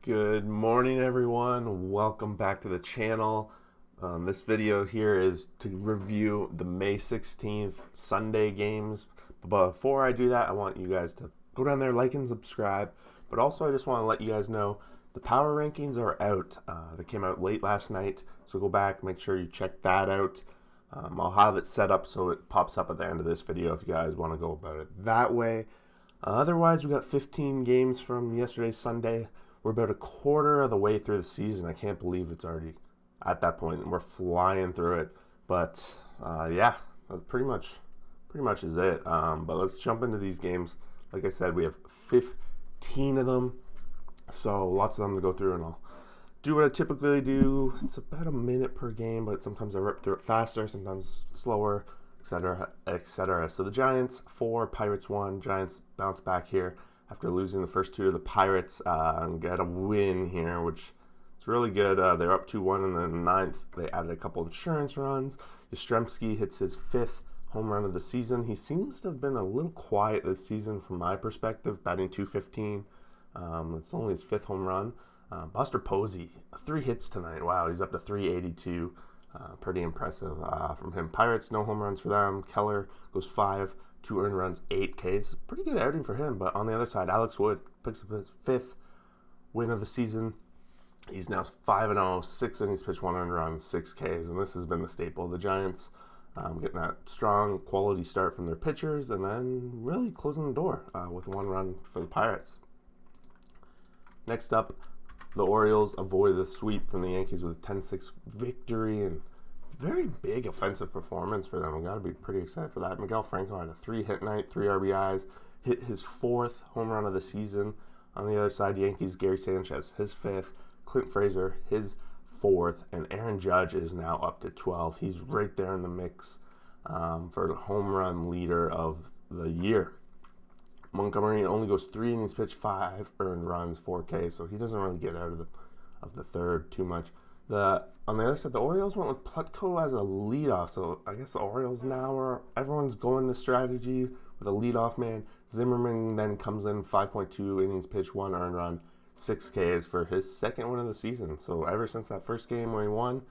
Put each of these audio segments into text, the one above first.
Good morning, everyone. Welcome back to the channel. This video here is to review the May 16th Sunday games. But before I do that, I want you guys to go down there, like and subscribe. But also, I just want to let you guys know the power rankings are out. They came out late last night, so go back, make sure you check that out. I'll have it set up so it pops up at the end of this video if you guys want to go about it that way. Otherwise, we got 15 games from yesterday's Sunday. We're about a quarter of the way through the season. I can't believe it's already at that point, and we're flying through it. But yeah, that pretty much is it. But let's jump into these games. Like I said, we have 15 of them, so lots of them to go through, and I'll do what I typically do. It's about a minute per game, but sometimes I rip through it faster, sometimes slower, etc., etc. So the Giants 4, Pirates 1. Giants bounce back here after losing the first two to the Pirates and get a win here, which is really good. They're up 2-1 in the ninth. They added a couple insurance runs. Yastrzemski hits his 5th home run of the season. He seems to have been a little quiet this season from my perspective, batting .215. It's only his 5th home run. Buster Posey, 3 hits tonight. Wow, he's up to .382. Pretty impressive from him. Pirates, no home runs for them. Keller goes 5, 2 earned runs, 8 Ks. Pretty good outing for him. But on the other side, Alex Wood picks up his 5th win of the season. He's now 5-0, 6 innings pitched, 1 earned run, 6 Ks. And this has been the staple of the Giants, getting that strong quality start from their pitchers and then really closing the door with 1 run for the Pirates. Next up, the Orioles avoid the sweep from the Yankees with a 10-6 victory, and very big offensive performance for them. We've got to be pretty excited for that. Miguel Franco had a 3-hit night, 3 RBIs, hit his 4th home run of the season. On the other side, Yankees, Gary Sanchez, his 5th, Clint Frazier, his 4th, and Aaron Judge is now up to 12. He's right there in the mix for the home run leader of the year. Montgomery only goes 3 innings pitched, 5 earned runs, 4 Ks, so he doesn't really get out of the third too much. On the other side, the Orioles went with Plutko as a leadoff, so I guess the Orioles now everyone's going the strategy with a leadoff man. Zimmerman then comes in, 5.2 innings pitched, 1 earned run, 6 Ks for his 2nd win of the season. So ever since that first game where he won,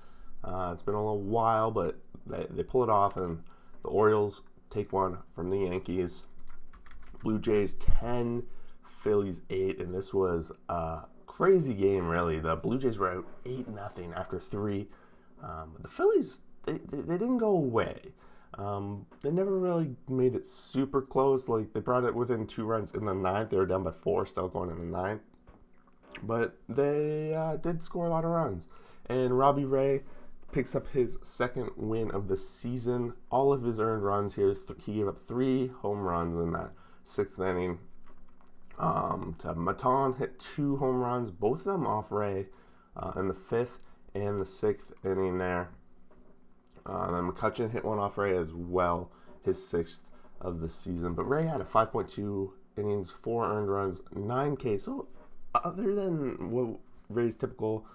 it's been a little while, but they pull it off, and the Orioles take 1 from the Yankees. Blue Jays 10, Phillies 8, and this was a crazy game, really. The Blue Jays were out 8-0 after 3. The Phillies, they didn't go away. They never really made it super close. Like, they brought it within 2 runs in the 9th. They were down by 4, still going in the 9th. But they did score a lot of runs. And Robbie Ray picks up his 2nd win of the season. All of his earned runs here, he gave up 3 home runs in that 6th inning. To Maton hit 2 home runs, both of them off Ray in the 5th and the 6th inning there. Then McCutchen hit 1 off Ray as well, his 6th of the season. But Ray had a 5.2 innings, 4 earned runs, 9 Ks. So other than what Ray's typical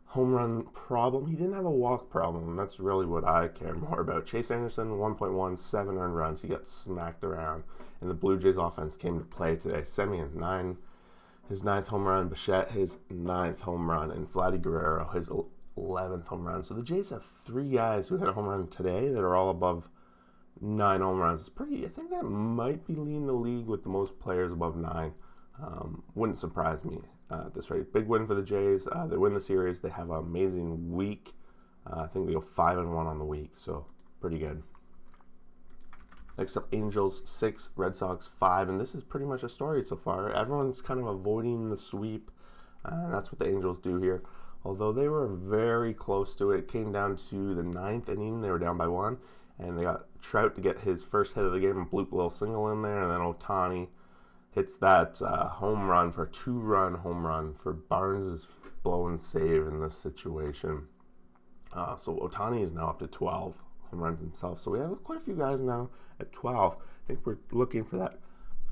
home run problem, he didn't have a walk problem. That's really what I care more about. Chase Anderson, 1.1, 7 earned runs. He got smacked around, and the Blue Jays offense came to play today. Semien, his 9th home run. Bichette, his 9th home run. And Vladdy Guerrero, his 11th home run. So the Jays have 3 guys who hit a home run today that are all above 9 home runs. It's pretty, I think that might be leading the league with the most players above 9. Wouldn't surprise me at this rate. Big win for the Jays. They win the series. They have an amazing week. I think they go 5-1 on the week, so pretty good. Next up, Angels 6, Red Sox 5, and this is pretty much a story so far. Everyone's kind of avoiding the sweep. That's what the Angels do here. Although they were very close to it. It came down to the 9th inning. They were down by 1, and they got Trout to get his first hit of the game, a bloop little single in there, and then Ohtani hits that home run for a 2-run home run for Barnes' blown save in this situation. So Ohtani is now up to 12 home runs himself. So we have quite a few guys now at 12. I think we're looking for that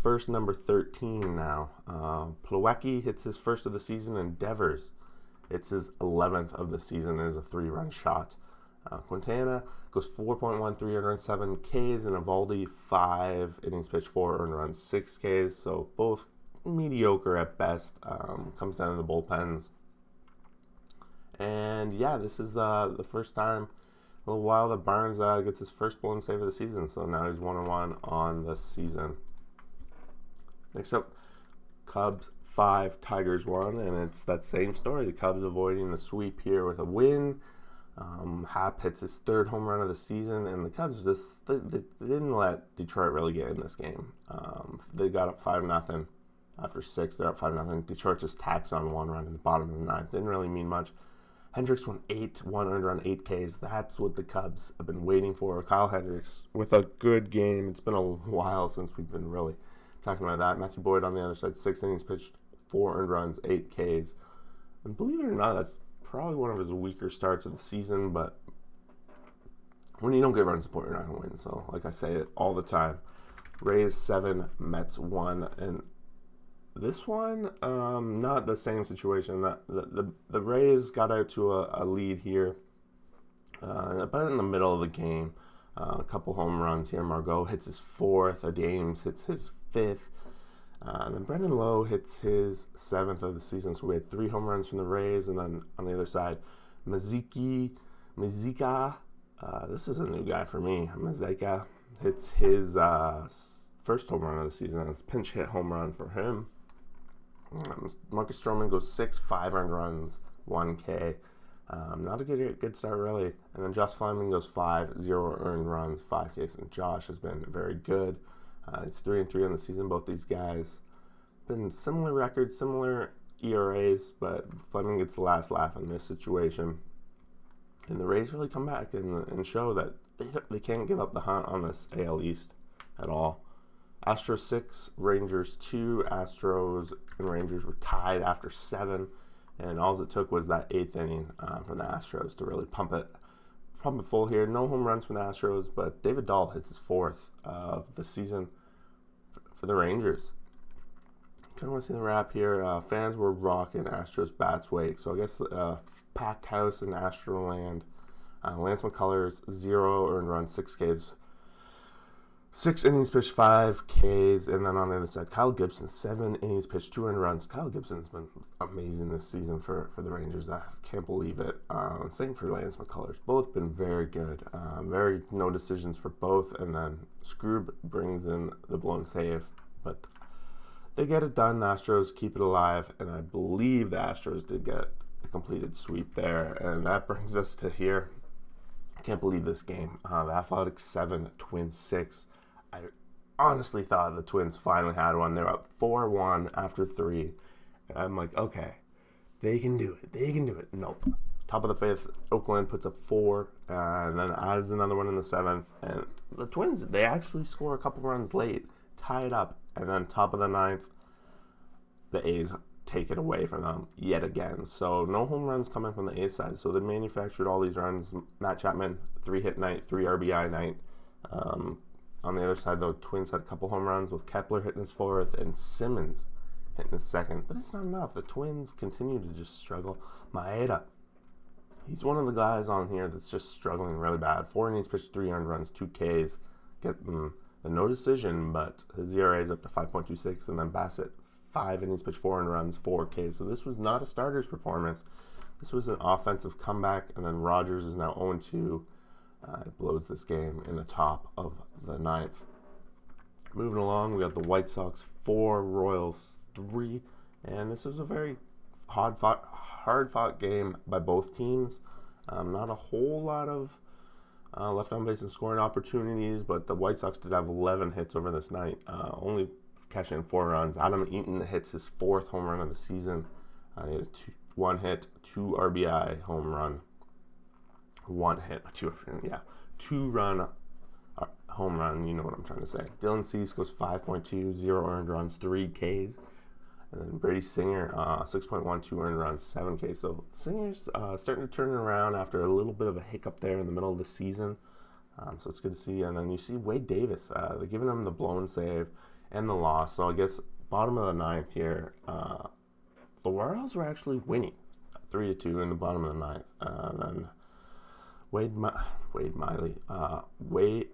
first number 13 now. Plawecki hits his 1st of the season, and Devers hits his 11th of the season as a 3-run shot. Quintana goes 4.1, 307 Ks, and Evaldi 5 innings pitched, 4 earned runs, 6 Ks. So both mediocre at best. Comes down to the bullpens. And yeah, this is the first time in a little while that Barnes gets his first blown save of the season. So now he's 1-1 on the season. Next up, Cubs 5, Tigers 1, and it's that same story. The Cubs avoiding the sweep here with a win. Happ hits his 3rd home run of the season, and the Cubs they didn't let Detroit really get in this game. They got up 5-0 after 6. They're up 5-0. Detroit just tacks on 1 run in the bottom of the 9th. Didn't really mean much. Hendricks won 1 earned run, 8 Ks. That's what the Cubs have been waiting for. Kyle Hendricks with a good game. It's been a while since we've been really talking about that. Matthew Boyd on the other side, 6 innings pitched, 4 earned runs, 8 Ks. And believe it or not, that's probably one of his weaker starts of the season, but when you don't get run support, you're not going to win. So, like I say it all the time, Rays 7, Mets 1, and this one, not the same situation. The Rays got out to a lead here, about in the middle of the game. A couple home runs here. Margot hits his 4th. James hits his 5th. And then Brendan Lowe hits his 7th of the season. So we had 3 home runs from the Rays. And then on the other side, Mazika, this is a new guy for me. Mazika hits his first home run of the season. It's a pinch hit home run for him. Marcus Stroman goes 6, 5 earned runs, 1 K. Not a good start, really. And then Josh Fleming goes 5, 0 earned runs, 5 Ks. And Josh has been very good. It's 3-3 on the season. Both these guys been similar records, similar ERAs, but Fleming gets the last laugh in this situation. And the Rays really come back and show that they can't give up the hunt on this AL East at all. Astros 6, Rangers 2. Astros and Rangers were tied after 7. And all it took was that 8th inning from the Astros to really pump it full here. No home runs from the Astros, but David Dahl hits his 4th of the season for the Rangers. Kind of want to see the wrap here. Fans were rocking Astros bats wake. So I guess packed house in Astroland. Lance McCullers 0 earned runs, 6 Ks. 6 innings pitched, 5 Ks, and then on the other side, Kyle Gibson, 7 innings pitched, 2 earned runs. Kyle Gibson's been amazing this season for the Rangers. I can't believe it. Same for Lance McCullers. Both been very good. No decisions for both, and then Scroob brings in the blown save. But they get it done. The Astros keep it alive, and I believe the Astros did get a completed sweep there. And that brings us to here. I can't believe this game. The Athletics 7, Twins 6. I honestly thought the Twins finally had one. They're up 4-1 after 3. And I'm like, okay, they can do it. They can do it. Nope. Top of the 5th, Oakland puts up 4, and then adds another one in the 7th. And the Twins, they actually score a couple runs late, tie it up. And then top of the 9th, the A's take it away from them yet again. So no home runs coming from the A's side. So they manufactured all these runs. Matt Chapman, 3-hit night, 3 RBI night. On the other side, though, Twins had a couple home runs with Kepler hitting his 4th and Simmons hitting his 2nd. But it's not enough. The Twins continue to just struggle. Maeda, he's one of the guys on here that's just struggling really bad. 4 innings pitched, 3 earned runs, 2 Ks. Getting the no decision, but his ERA is up to 5.26. And then Bassett, 5 innings pitched, 4 earned runs, 4 Ks. So this was not a starter's performance. This was an offensive comeback. And then Rogers is now 0-2. It blows this game in the top of the 9th. Moving along, we got the White Sox 4, Royals 3, and this was a very hard-fought game by both teams. Not a whole lot of left on base and scoring opportunities, but the White Sox did have 11 hits over this night, only cashing in 4 runs. Adam Eaton hits his 4th home run of the season. He had a 1-hit, 2 RBI home run. 2-run home run, you know what I'm trying to say. Dylan Cease goes 5.2, 0 earned runs, 3 Ks. And then Brady Singer, 6.1, 2 earned runs, 7 Ks. So Singer's starting to turn it around after a little bit of a hiccup there in the middle of the season. So it's good to see. And then you see Wade Davis. They're giving him the blown save and the loss. So I guess bottom of the 9th here, the Royals were actually winning 3-2 in the bottom of the 9th. And then Wade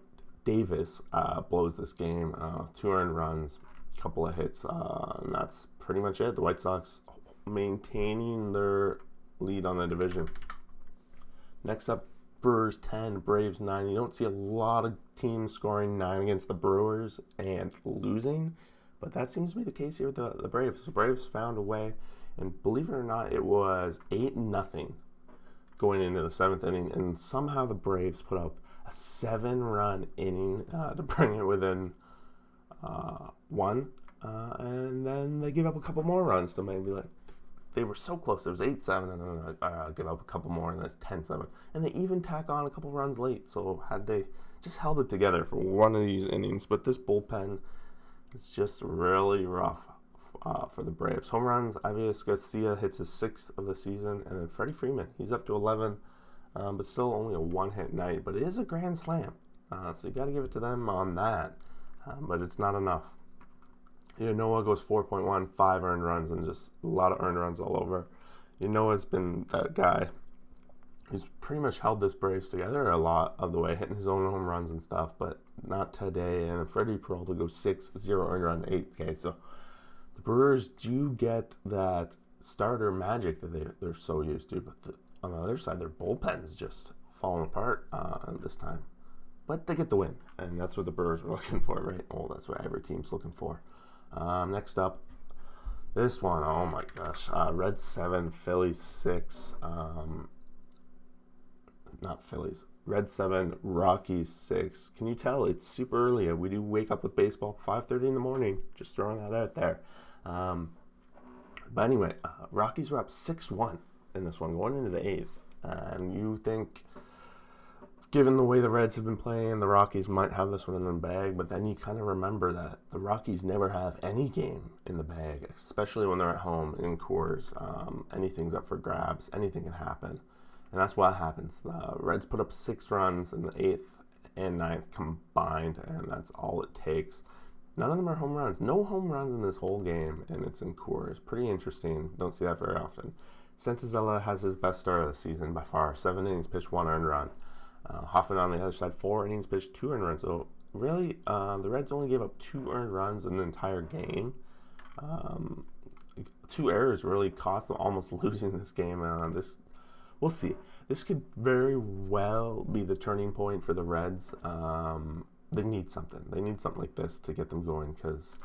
Davis blows this game, 2 earned runs, couple of hits, and that's pretty much it. The White Sox maintaining their lead on the division. Next up, Brewers 10, Braves 9. You don't see a lot of teams scoring 9 against the Brewers and losing, but that seems to be the case here with the Braves. The Braves found a way, and believe it or not, it was 8-0 going into the 7th inning, and somehow the Braves put up a 7-run inning to bring it within 1, and then they give up a couple more runs to maybe they were so close. It was 8-7, and then give up a couple more, and that's 10-7. And they even tack on a couple runs late. So had they just held it together for one of these innings, but this bullpen is just really rough for the Braves. Home runs, Aviles Garcia hits his 6th of the season, and then Freddie Freeman, he's up to 11, but still only a 1-hit night. But it is a grand slam, so you got to give it to them on that. But it's not enough. Noah goes 4.1, 5 earned runs, and just a lot of earned runs all over. Noah's been that guy who's pretty much held this Braves together a lot of the way, hitting his own home runs and stuff, but not today. And Freddie Peralta goes 6, 0 earned run, 8K. So the Brewers do get that starter magic that they're so used to, but on the other side, their bullpen's just falling apart this time. But they get the win, and that's what the Brewers were looking for, right? Well, that's what every team's looking for. Next up, this one, oh my gosh, Reds 7, Phillies 6, not Phillies, Reds 7, Rockies 6. Can you tell it's super early? We do wake up with baseball 5:30 in the morning, just throwing that out there. But anyway, Rockies were up 6-1 in this one, going into the 8th, and you think, given the way the Reds have been playing, the Rockies might have this one in the bag, but then you kind of remember that the Rockies never have any game in the bag, especially when they're at home in Coors. Anything's up for grabs. Anything can happen. And that's what happens. The Reds put up 6 runs in the 8th and 9th combined, and that's all it takes. None of them are home runs. No home runs in this whole game, and it's in Coors. Pretty interesting. Don't see that very often. Santazella has his best start of the season by far. 7 innings pitched, 1 earned run. Hoffman on the other side, 4 innings pitched, 2 earned runs. So really, the Reds only gave up 2 earned runs in the entire game. 2 errors really cost them almost losing this game. We'll see. This could very well be the turning point for the Reds. They need something. They need something like this to get them going, because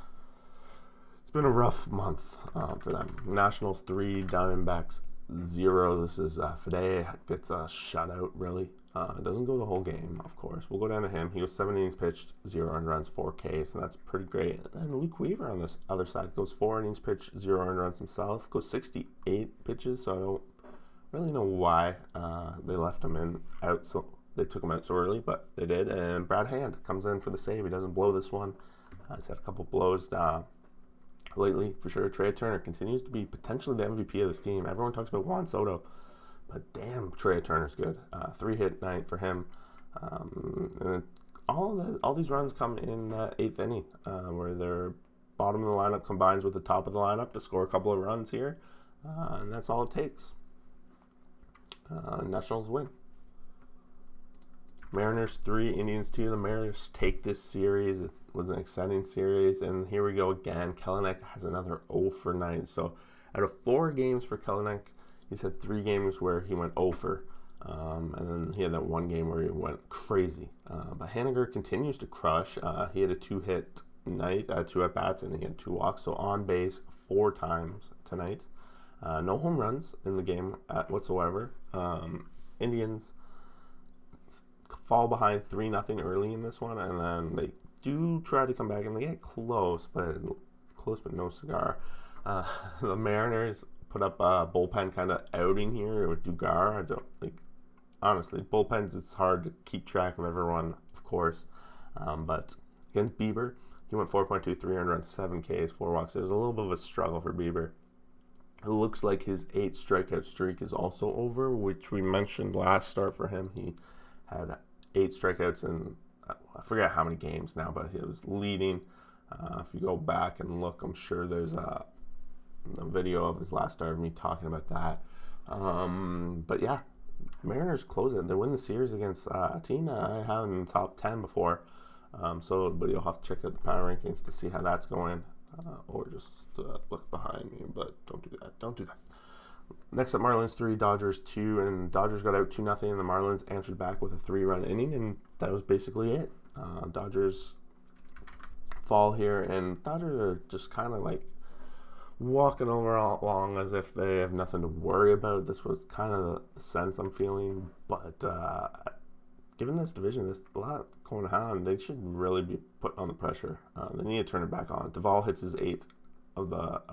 it's been a rough month for them. Nationals 3, Diamondbacks 0. This is Fede gets a shutout, really. It doesn't go the whole game, of course. We'll go down to him. He goes 7 innings pitched, 0 earned runs, 4 Ks, and that's pretty great. And Luke Weaver on this other side goes 4 innings pitched, 0 earned runs himself, goes 68 pitches, so I don't really know why they left him out, so they took him out so early, but they did. And Brad Hand comes in for the save. He doesn't blow this one. He's had a couple blows lately, for sure. Trey Turner continues to be potentially the MVP of this team. Everyone talks about Juan Soto, but damn, Trey Turner's good. 3-hit night for him. And all these runs come in 8th inning, where their bottom of the lineup combines with the top of the lineup to score a couple of runs here, and that's all it takes. Nationals win. Mariners 3, Indians 2. The Mariners take this series. It was an exciting series, and here we go again. Kelenic has another 0 for 9. So out of 4 games for Kelenic, he's had 3 games where he went 0 for, and then he had that 1 game where he went crazy. But Haniger continues to crush. He had a 2-hit night, 2 at-bats, and he had 2 walks, so on base 4 times tonight. No home runs in the game whatsoever. Indians fall behind 3-0 early in this one, and then they do try to come back, and they get close, but no cigar. The Mariners put up a bullpen kind of outing here with Dugar. Honestly, bullpens, it's hard to keep track of everyone, of course. But against Bieber, he went 4.2, 3 earned runs, 7 Ks, 4 walks. It was a little bit of a struggle for Bieber. It looks like his 8 strikeout streak is also over, which we mentioned last start for him. He had 8 strikeouts in, I forget how many games now, but he was leading. If you go back and look, I'm sure there's a video of his last start of me talking about that. But yeah, Mariners close it. They win the series against a team that I have in the top 10 before. But you'll have to check out the power rankings to see how that's going. or just look behind me, but don't do that. Don't do that. Next up, Marlins 3, Dodgers 2, and Dodgers got out 2-0, and the Marlins answered back with a 3-run inning, and that was basically it. Dodgers fall here, and Dodgers are just kind of like walking over along as if they have nothing to worry about. This was kind of the sense I'm feeling, but given this division, there's a lot going on. They should really be put on the pressure. They need to turn it back on. Duvall hits his 8th of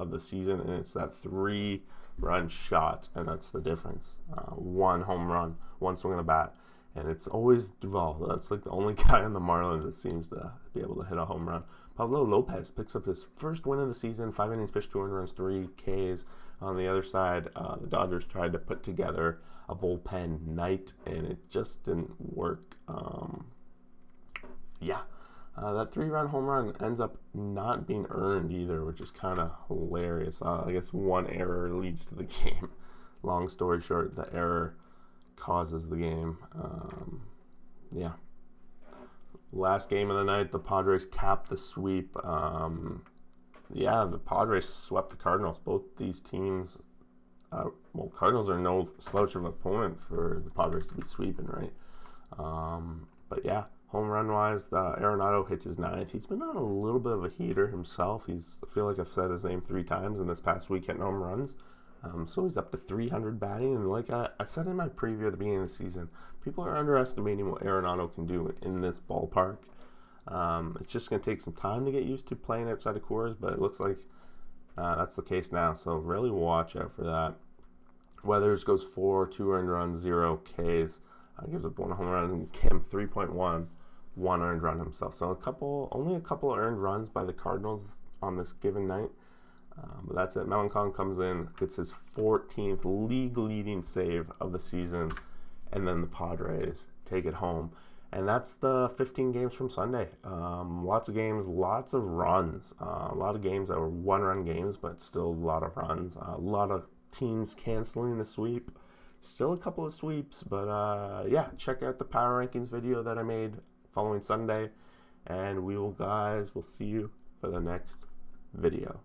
the season, and it's that 3-run shot, and that's the difference. 1 home run, 1 swing of the bat, and it's always Duvall. That's like the only guy in the Marlins that seems to be able to hit a home run. Pablo Lopez picks up his first win of the season, 5 innings pitched, 2 earned runs, 3 Ks. On the other side, the Dodgers tried to put together a bullpen night, and it just didn't work. That 3-run home run ends up not being earned either, which is kind of hilarious. I guess one error leads to the game. Long story short, the error causes the game. Last game of the night, the Padres capped the sweep. The Padres swept the Cardinals. Both these teams, Cardinals are no slouch of an opponent for the Padres to be sweeping, right? Home run wise, Arenado hits his 9th. He's been on a little bit of a heater himself. I feel like I've said his name 3 times in this past week hitting home runs. So he's up to 300 batting, and like I said in my preview at the beginning of the season, people are underestimating what Arenado can do in this ballpark. It's just going to take some time to get used to playing outside of Coors, but it looks like that's the case now, so really watch out for that. Weathers goes 4, 2 earned runs, 0 Ks, gives up 1 home run, and Kim 3.1, 1 earned run himself. So only a couple earned runs by the Cardinals on this given night. But that's it. Melancon comes in, gets his 14th league-leading save of the season, and then the Padres take it home. And that's the 15 games from Sunday. Lots of games, lots of runs. A lot of games that were 1-run games, but still a lot of runs. A lot of teams canceling the sweep. Still a couple of sweeps, but check out the Power Rankings video that I made following Sunday. And we'll see you for the next video.